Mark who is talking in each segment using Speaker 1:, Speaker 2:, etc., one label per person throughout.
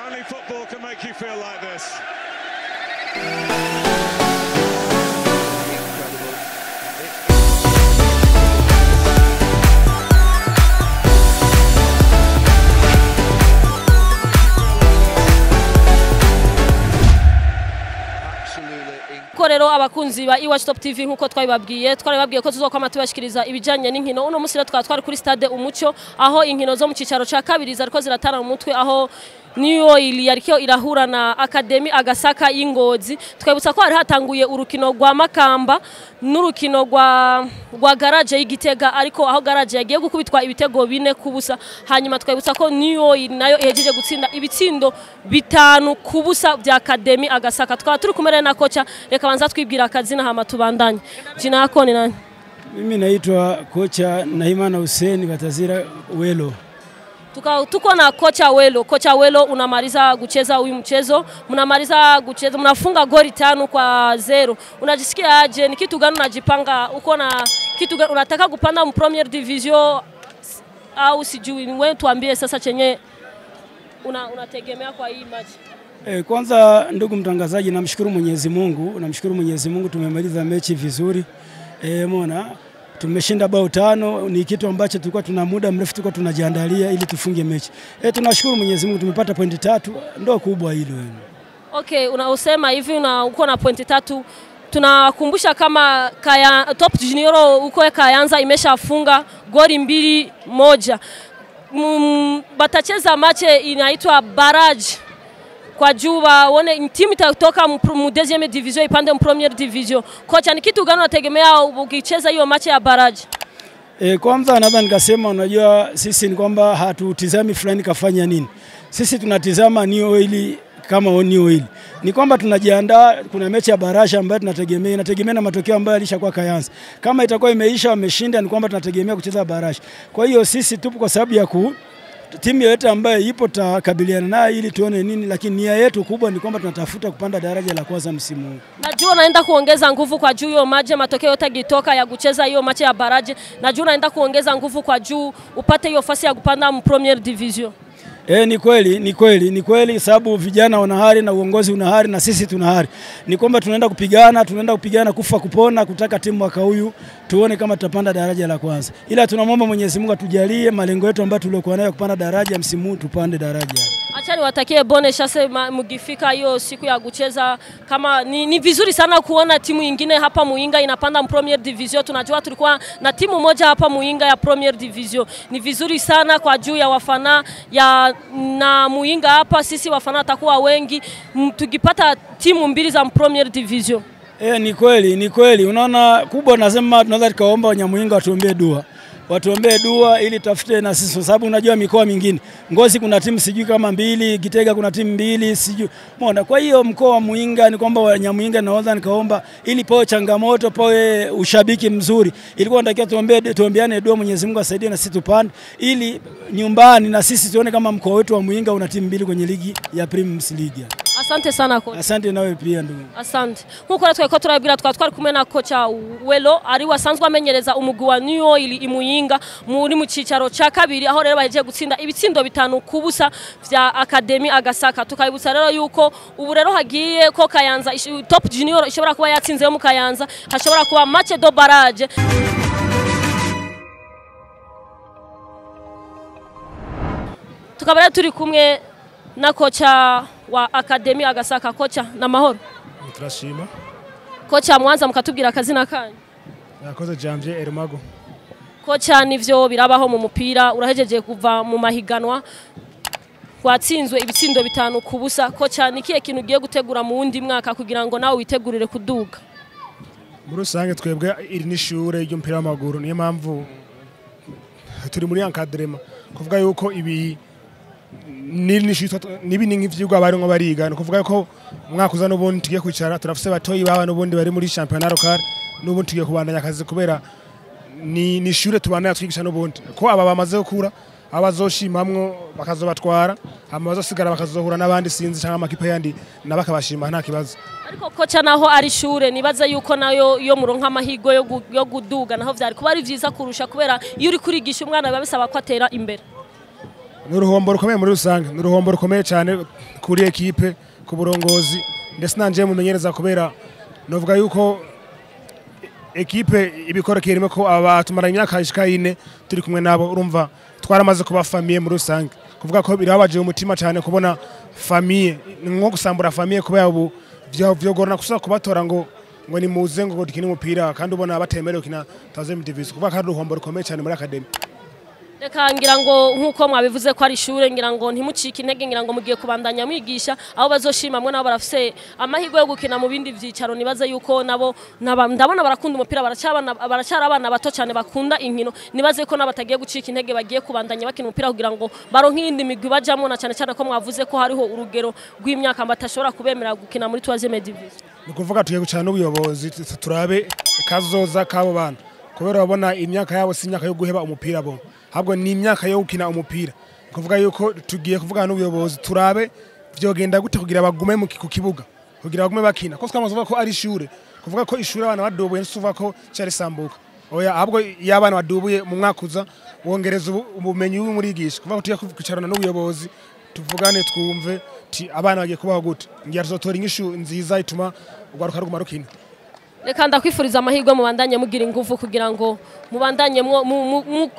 Speaker 1: Only football can make you feel like this.
Speaker 2: Korero abakunzi ba Iwacu Top TV nkuko twabibabwiye ko tuzokwama tubashikiriza ibijanye n'inkino uno musire twari kuri stade Umucyo aho inkino zo mu cicaro ca kabiri zariko ziratana mu mutwe aho niyo ili yariko irahura na Académie Agasaka y'Ingozi twebutsa ko hari hatanguye urukino rwa Makamba n'urukino rwa garage y'Igitega ariko aho garage yagiye gukubitwa ibitego 4 kubusa hanyuma twebutsa ko niyo nayo ihejeje gutsinda ibitsindo 5 kubusa bya Académie Agasaka twaba turi kumere na kocha reka banza twibwira akazina hama tubandanye jina yako ni nani?
Speaker 3: Mimi naitwa kocha Naimana Hussein Batazira Welo.
Speaker 2: Tuko na kocha Welo. Kocha Welo unamaliza kucheza huyu mchezo, mnamaliza kucheza, mnafunga goli 5-0. Unajisikia aje? Ni kitu gani unajipanga? Uko na kitu gani unataka kupanda mu Premier Division au sijui? Wewe tuambie sasa chenye unategemea kwa hii match.
Speaker 3: Kwanza ndugu mtangazaji, namshukuru Mwenyezi Mungu tumemaliza mechi vizuri. Umeona tumeshinda bao 5, ni kitu ambacho tulikuwa tuna muda mrefu tulikuwa tunajiandalia ili tufunge mechi. Tunashukuru Mwenyezi Mungu tumepata pointi 3, ndio kubwa hilo. Okay,
Speaker 2: unaosema hivi uko na pointi 3. Tunakumbusha kama Top Junior uko Kayanza imeshafunga goli 2-1. Batacheza mache inaitwa barrage kwa juu waone timu itatoka mu deuxième division ipande mu première division. Kocha, ni kitu gani unategemea ukicheza hiyo match ya barrage?
Speaker 3: Kwanza nadhani nikasema unajua sisi ni kwamba hatutizami fulani kafanya nini. Sisi tunatizama ni oili kama ni oili. Ni kwamba tunajiandaa, kuna mechi ya barrage ambayo inategemea na matokeo ambayo alishakuwa Kayanza. Kama itakuwa imeisha wameshinda ni kwamba tunategemea kucheza barrage. Kwa hiyo sisi tupo kwa sababu ya timu yote ambayo ipo takabiliana nayo ili tuone nini, lakini nia yetu kubwa ni kwamba tunatafuta kupanda daraja la kwanza msimu huu.
Speaker 2: Najua unaenda kuongeza nguvu kwa juu hiyo maji matokeo yote gitoka ya kucheza hiyo machi ya baraje. Najua unaenda kuongeza nguvu kwa juu upate hiyo fasi ya kupanda mu Premier Division.
Speaker 3: Ni kweli sababu vijana wana hari na uongozi una hari na sisi tuna hari. Ni kwamba tunaenda kupigana kufa kupona kutaka timu mwaka huyu tuone kama tutapanda daraja la kwanza. Ila tunamwomba Mwenyezi Mungu atujalie malengo yetu ambayo tuliokuwa nayo kupanda daraja msimu huu tupande daraja.
Speaker 2: Acha niwatakie bonne chance mgifika hiyo siku ya kucheza kama ni vizuri sana kuona timu nyingine hapa Muinga inapanda Premier Division. Tunajua tulikuwa na timu moja hapa Muinga ya Premier Division. Ni vizuri sana kwa juu ya wafana na Muinga hapa sisi wafana takuwa wengi tukipata timu 2 za Premier Division.
Speaker 3: Ni kweli. Unaona kubwa nasema tunaweza tukaomba Wanyamuinga watuombee dua ili tafute na sisi sababu unajua mikoa mingine Ngozi kuna timu sijui kama 2, Gitega kuna timu 2 sijui. Umeona, kwa hiyo mkoa wa Muinga ni kwamba Wanyamuinga naomba nikaomba ili pawe changamoto, pawe ushabiki mzuri. Ilikuwa natakiwa tuombeane dua Mwenyezi Mungu asaidie na sisi tupande ili nyumbani na sisi tuone kama mkoa wetu wa Muinga una timu 2 kwenye ligi ya Premier League.
Speaker 2: Asante sana kocha.
Speaker 3: Asante nawe pia ndugu.
Speaker 2: Asante. Nkuko natwe turabira twari kumwe na kocha Welo ari wasanzwe amenyereza umugwi wa Niyo ili imuyinga muri mu cicaro ca kabiri aho rero baheje gutsinda ibitsindo 5 kubusa vya Académie Agasaka. Tukayibutsa rero yuko ubu rero hagiye ko Kayanza Top Junior ishobora kuba yatsinze mu Kayanza, hashobora kuba match de barrage. Tukabara turi kumwe na kocha wa Académie Agasaka. Kocha na mahoro.
Speaker 4: Turashima.
Speaker 2: Kocha mwanza mkatubwira akazina kanyu.
Speaker 4: Yakoze Janvier Elmago.
Speaker 2: Kocha nivyo birabaho mu mupira urahejeje kuva mu mahiganwa watsinzwe ibitsindo 5 kubusa. Kocha nikiye kintu ugiye gutegura mu wundi mwaka kugira ngo nawe witegurire kuduga?
Speaker 4: Muri rusange twebwe iri nishure y'umupira w'amaguru niyo mpamvu turi muri ACCADEMIE kuvuga yuko ibi nibi nk'ivyigwa bari ngo bariga no kuvuga ko umwaka uza n'ubundi tugiye kwicara turafise batoyi baba n'ubundi bari muri championnat local n'ubundi tugiye kubandanya akazi kubera ni shure tubandanya twigisha n'ubundi ko aba bamaze gukura abazoshimamwo bakazobatwara amazosigara bakazohura n'abandi sinzi cyangwa amakipe yandi nabakabashima nta kibazo.
Speaker 2: Ariko kocha naho ari shure nibaza yuko nayo yo muronka amahigo yo guduga naho vyari kuba ari vyiza kurusha kubera iyo uri kurigisha umwana biba bisaba ko atera imbere.
Speaker 4: Nuruhombo rukomeye muri rusange, nuruhombo rukomeye cyane kuri equipe, ku burongozi ndetse nanje mumenyereza kubera novuga yuko equipe ibikorekere ko abatumara imyaka ishika 4 turi kumwe nabo urumva twaramaze kuba famille muri rusange kuvuga ko birabaje umutima cyane kubona famille nko gusambura famille kubera ubu vyogorana kusa kubatora ngo ni muze ngo dukine umupira kandi ubona batemerewe kina 1000 division kuvuga kandi uruhombo rukomeye cyane muri academy.
Speaker 2: Reka ngira ngo nkuko mwabivuze ko ari ishure ngira ngo ntimucike intege ngira ngo mugiye kubandanya mwigisha aho bazoshima mwe nabo barafise amahirwe yo gukina mu bindi vyicaro nibaze yuko nabo ndabona barakunda umupira baracara abana bato cyane bakunda inkino nibaze ko nabatagiye gucika intege bagiye kubandanya bakina umupira kugira ngo baronke iyindi migwi bajamo na cyane cyane ko mwavuze ko hariho urugero rw'imyaka batashobora kubemera gukina muri 3e division.
Speaker 4: Nukuvuga tugiye gucana n'ubuyobozi turabe kazoza kabo bana kubera babona imyaka yabo si imyaka yo guheba umupira bo habwo ni imyaka yo gukina umupira kuvuga yuko tugiye kuvugana n'ubuyobozi turabe vyogenda gute kugira bagume mu kibuga kugira bagume bakina ko twamaze ko ari ishure kuvuga ko ishure abana badobuye nsuva ko cyari sambuka oya habwo y'abana badobuye mu mwakuza wongereza ubumenyi bw'umurigisha kuvuga ko tugiye kwicarana n'ubuyobozi tuvugane twumve abana bagiye kubaho gute ngiye tuzotora inyishu nziza ituma ugaruka ruguma rukina.
Speaker 2: Reka ndakwifuriza amahirwe mubandanye mugira ingufu kugira ngo mubandanye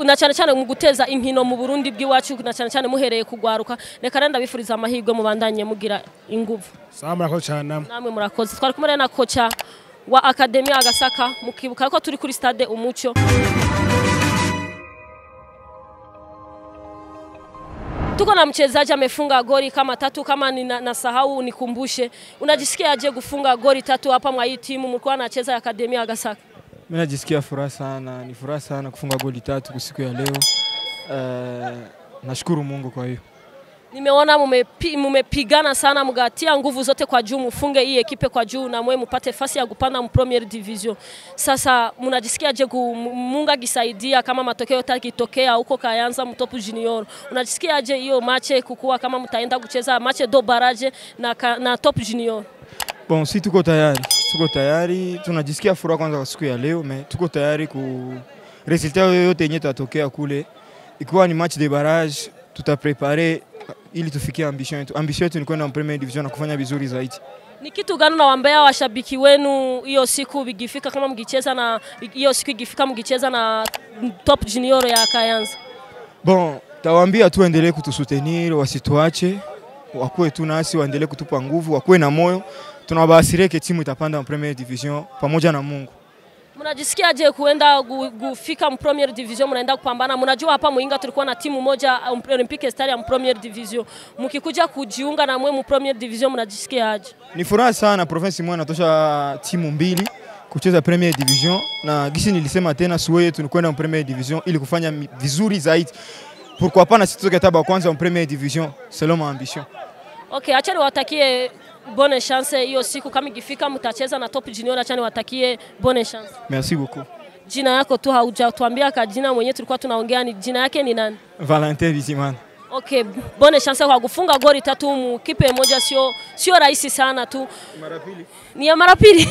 Speaker 2: na cyane cyane mu guteza inkino mu Burundi bw'iwacu na cyane cyane muhereye kugwaruka. Reka renda bifuriza amahirwe mubandanye mugira ingufu.
Speaker 4: Sawa murakoze cyane
Speaker 2: namwe murakoze. Twari kumwe na kocha wa Académie Kugasaka mukibuka ko turi kuri stade Umucyo. Tuko na mchezaji amefunga goli kama 3 kama nasahau nikumbushe. Unajisikia aje kufunga goli 3 hapa mwa hii timu mlikuwa anacheza Académie Kugasaka?
Speaker 5: Mimi najisikia furaha sana, ni furaha sana kufunga goli 3 kwa siku ya leo. Nashukuru Mungu kwa hiyo.
Speaker 2: Nimeona mumepigana sana mgatia nguvu zote kwa juu mfunge hii ekipe kwa juu na mwe mpate fasi ya kupanda mu Premier Division. Sasa mnajisikia je Mungu gisaidia kama matokeo yakitokea huko Kayanza mu Top Junior. Unajisikia je hiyo mache kukua kama mtaenda kucheza mache do barrage na Top Junior?
Speaker 5: Bon, si tuko tayari, tunajisikia furaha kwanza kwa siku ya leo, tuko tayari ku resultat yote yenye tatokea kule. Ikiwa ni match de barrage, tutaprepare ili tufikie ambition yetu. Ambition yetu ni kwenda Premier Division na kufanya vizuri zaidi.
Speaker 2: Ni kitu gani nawaambia washabiki wenu hiyo siku bigifika kama mgicheza na hiyo siku igifika mgicheza na Top Junior ya Kayanza?
Speaker 5: Bon, tawaambia tu endelee kutusoutenir, wasituache, wakuwe tu nasi, waendelee kutupa nguvu, wakuwe na moyo. Tunawabasireke timu itapanda Premier Division pamoja na Mungu.
Speaker 2: Mnajisikia je kuenda kufika Premier Division mnaenda kupambana? Mnajua hapa Muinga tulikuwa na timu moja Olympique Star ya Premier Division. Mkikuja kujiunga na mwe Premier Division mnajisikia aje?
Speaker 5: Ni furaha sana, province moja natosha timu 2 kucheza Premier Division na gisi nilisema tena suwe yetu ni kwenda Premier Division ili kufanya vizuri zaidi. Pourquoi pas na sisi tutoke taba kwanza Premier Division, selon ma ambition.
Speaker 2: Okay, acha niwatakie bonne chance hiyo siku kama ikifika mtacheza na Top Junior, acha niwatakie bonne chance.
Speaker 5: Merci beaucoup.
Speaker 2: Jina yako tu haujatuambia ka jina mwenyewe tulikuwa tunaongea ni jina yake ni nani?
Speaker 5: Valentin Bizimana.
Speaker 2: Okay, bonne chance kwa kufunga goli 3 mu kipe moja sio rahisi sana tu.
Speaker 5: Mara pili.
Speaker 2: Ni ya mara pili.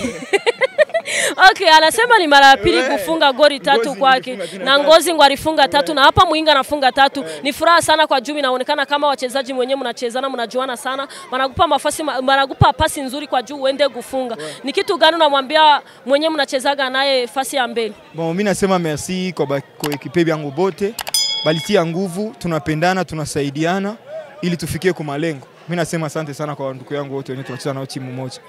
Speaker 2: Okay, anasema ni mara pili kufunga goli 3 kwake. Na Ngozi ngo alifunga 3 na hapa Muinga anafunga 3. Ni furaha sana kwa Jumi, naonekana kama wachezaji wenyewe mnachezana mnajuana sana. Wanakupa pasi nzuri kwa juu uende kufunga. Ni kitu gani unamwambia mwenyewe mnachezaga naye fasi ya mbele?
Speaker 5: Bon, mimi nasema merci kwa ekipe yangu bote. Balitia nguvu, tunapendana, tunasaidiana ili tufikie kwa malengo. Mimi nasema asante sana kwa ndugu yangu wote wenye tunacheza nao timu moja.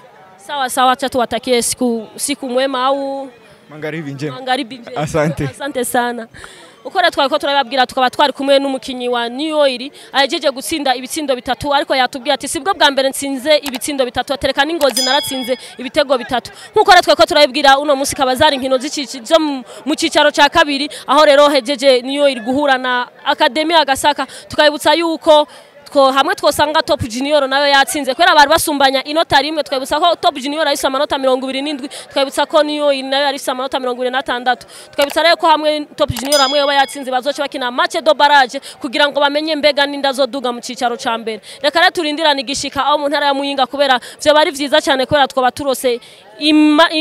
Speaker 2: Sawa, acha tuwatakie siku mwema au
Speaker 5: magharibi njema.
Speaker 2: Magharibi njema.
Speaker 5: Asante
Speaker 2: sana. Ukora twari turababwira tukaba twari kumwe n'umukinyi wa New Oil ajeje gutsinda ibitsindo 3 ariko yatubwiye ati sibwo bwa mbere nsinze ibitsindo 3 atereka n'Ingozi naratsinze ibitego 3 nkuko twari turabibwira uno munsi kabazari inkino z'iciciro mu cicaro ca kabiri aho rero hejeje New Oil guhura na Académie Kugasaka tukayibutsa yuko hamwe twosanga Top Junior nayo yatsinze kwera bari basumbanya inota rimwe twabutsa ko Top Junior ari amanota 27 twabutsa ko niyo nayo ari amanota 26 twabutsa rero ko hamwe Top Junior hamwe yoba yatsinze bazoce bakina match do barrage kugira ngo bamenye mbega ninda zoduga mu cicaro ca mbere. Reka rero turindirana igishika aho mu ntara ya Muyinga kubera byo bari vyiza cyane kwera twoba turose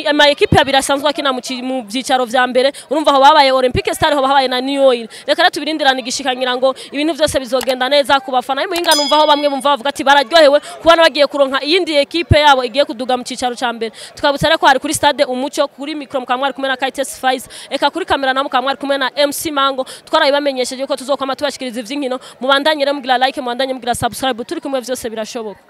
Speaker 2: ama ekipe abiri asanzwe akina mu byicaro vya mbere urumva aho babaye Olympique Star ho babaye na New Oil reka ratubirindirana igishikanyira ngo ibintu byose bizogenda neza ku bafana y'umuhinga numva aho bamwe bumva bavuga ati bararyohewe kubana bagiye kuronka iyindi ekipe yabo igiye kuduga mu cyicaro ca mbere tukabutsa reko hari kuri stade umucyo kuri micro mukamwari kumwe na Kaites Files eka kuri kamera na mukamwari kumwe na MC Mango twarabibamenyesheje ko tuzokwama tubashikiriza ivyinkino mubandanye mugira like mubandanye mugira subscribe turi kumwe byose birashoboka.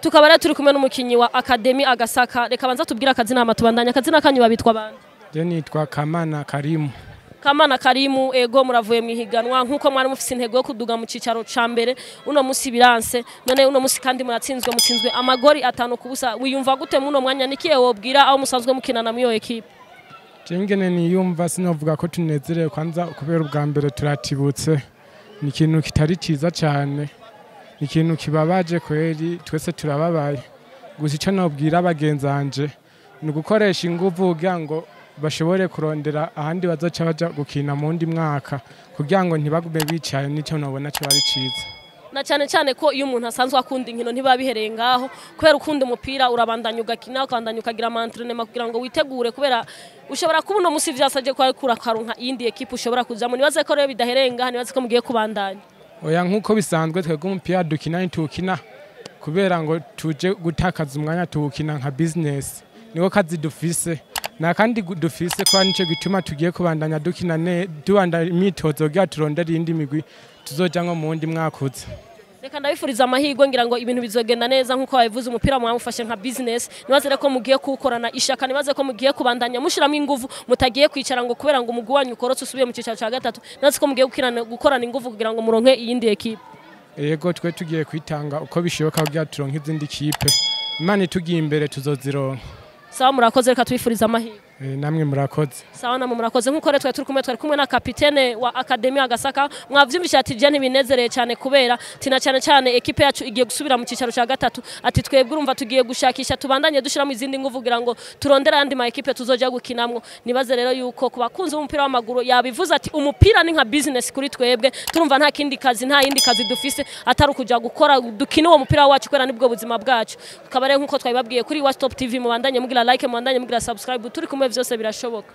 Speaker 2: Tukabara turi kumwe n'umukinyi wa Académie Agasaka reka banza tubwira akazina amatubandanya akazina kanyu babitwa bande
Speaker 6: je nitwa Kamana Karimu.
Speaker 2: Kamana Karimu ego muravuye mu higanwa nkuko mwari mufise intego yo kuduga mu cicaro ca mbere uno musi biranse none uno musi kandi muratsinzwe amagori 5 kubusa wiyumva gute muno mwanya nikiye wobwira aho musanzwe mukinana mu yo equipe
Speaker 6: Jengene niyumva sinovuga ko tunezerewe kwanza kubera ubwa mbere turatibutse ni ikintu kitari ciza cyane ikintu kibabaje kweri twese turababaye gusa ico nobwira abagenzanje ni gukoresha inguvu kugira ngo bashobore kurondera ahandi bazoca baja gukina mu ndi mwaka kugira ngo ntibagume bicaye nico nobona cyo bari ciza
Speaker 2: na cyane ko iyo umuntu asanzwe akunda inkino ntibabihereye ngaho kubera ukunda umupira urabandanya ugakina ukandanya ukagira entraînement kugira ngo witegure kubera ushobora kubona umusi vyasaje ko ari kurakaronka iyindi equipe ushobora kujamo nibaze ko rero bidahereye ngaho nibaze ko mugiye kubandanya
Speaker 6: oya nkuko bisanzwe twebwe umupira dukina ntukina kubera ngo tuje gutakaza umwanya tuwukina nka business niko kazi dufise na kandi dufise kwa nico gituma tugiye kubandanya dukina duanda imitozo gya turondera indi migwi tuzoja nko mu ndi mwakuze
Speaker 2: reka ndabifuriza amahirwe ngira ngo ibintu bizogenda neza nkuko babivuze umupira mwamufashe nka business nibaze reko mugiye kukorana ishaka nibaze ko mugiye kubandanya mushiramo inguvu mutagiye kwicara ngo kubera ngo umugwanyu ukorotse usubiye mu cicaro ca gatatu nibaze ko mugiye gukorana inguvu kugira ngo muronke iyindi equipe
Speaker 6: yego twe tugiye kwitanga uko bishoboka kugira turonke izindi kipe imana tugiye imbere tuzozironka
Speaker 2: sawa murakoze reka twifuriza amahirwe
Speaker 6: namwe murakoze
Speaker 2: sawa namwe murakoze nkuko rero twari kumwe na kapitene wa Académie Agasaka mwavyumvisha ati je ntibinezereye cyane kubera tina cyane equipe yacu igiye gusubira mu cicaro ca gatatu ati twebwe urumva tugiye gushakisha tubandanye dushira mu izindi nguvu kugira ngo turondera andi ma equipe tuzoja gukinamwo nibaze rero yuko kubakunze umupira w'amaguru yabivuze ati umupira ni nka business kuri twebwe turumva nta yindi kazi dufise atari kuja gukora dukina uwo mupira wacu kwera nibwo buzima bwacu tukaba rero nkuko twabibabwiye kuri Watch Top TV mubandanye mugira like mubandanye mugira subscribe turi kumwe byose birashoboka.